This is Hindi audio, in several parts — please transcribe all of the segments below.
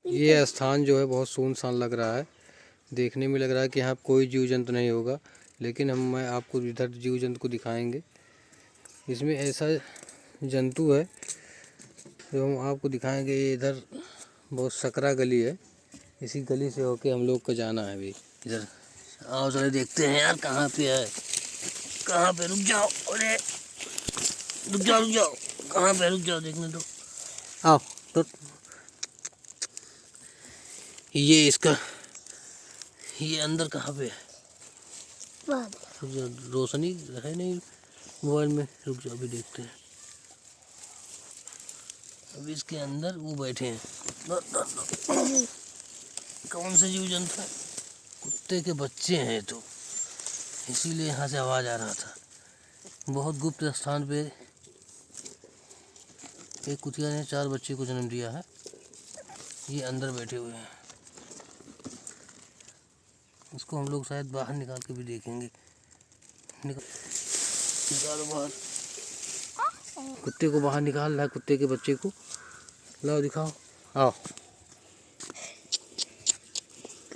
ये स्थान जो है बहुत सुनसान लग रहा है। देखने में लग रहा है कि यहाँ कोई जीव जंतु नहीं होगा, लेकिन मैं आपको इधर जीव जंतु को दिखाएंगे। इसमें ऐसा जंतु है जो हम आपको दिखाएंगे। ये इधर बहुत सकरा गली है, इसी गली से होके हम लोग को जाना है। अभी इधर आओ जरा देखते हैं यार कहाँ पे है, कहाँ पे। रुक जाओ, अरे रुक जाओ, कहाँ पे, रुक जाओ, देखने दो। आओ तो ये इसका, ये अंदर कहाँ पे है? रुक जाओ, रोशनी है नहीं मोबाइल में। रुक जाओ, अभी देखते हैं। अभी इसके अंदर वो बैठे हैं। कौन से जीव जंतु है? कुत्ते के बच्चे हैं तो, इसीलिए यहाँ से आवाज़ आ रहा था। बहुत गुप्त स्थान पे एक कुतिया ने 4 बच्चे को जन्म दिया है। ये अंदर बैठे हुए हैं। इसको हम लोग शायद बाहर निकाल के भी देखेंगे। निकालो बाहर, कुत्ते को बाहर निकाल रहा है, कुत्ते के बच्चे को। लाओ दिखाओ, आओ।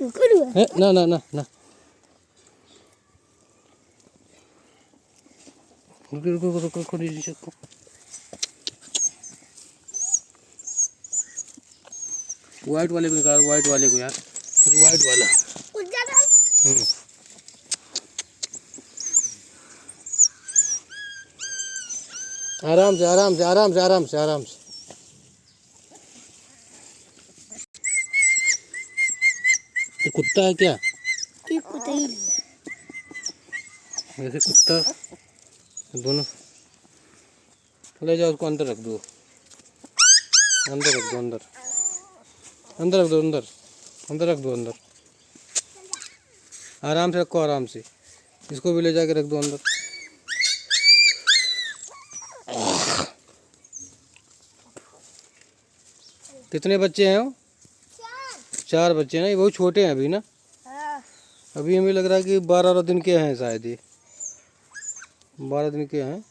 ना ना ना ना, रुको नीचे को। व्हाइट वाले को निकाल, व्हाइट वाले को यार, व्हाइट वाला। आराम से आराम से आराम से आराम से आराम से। ये कुत्ता है क्या? ये कुत्ता ही है। वैसे कुत्ता दोनों। ले जाओ उसको अंदर रख दो, अंदर रख दो, अंदर अंदर रख दो, अंदर रख दो, अंदर। आराम से रखो, आराम से। इसको भी ले जाके रख दो अंदर। कितने बच्चे हैं वो? 4 बच्चे ना। ये बहुत छोटे हैं अभी ना। अभी हमें लग रहा है कि 12 दिन के हैं शायद। ये 12 दिन के हैं।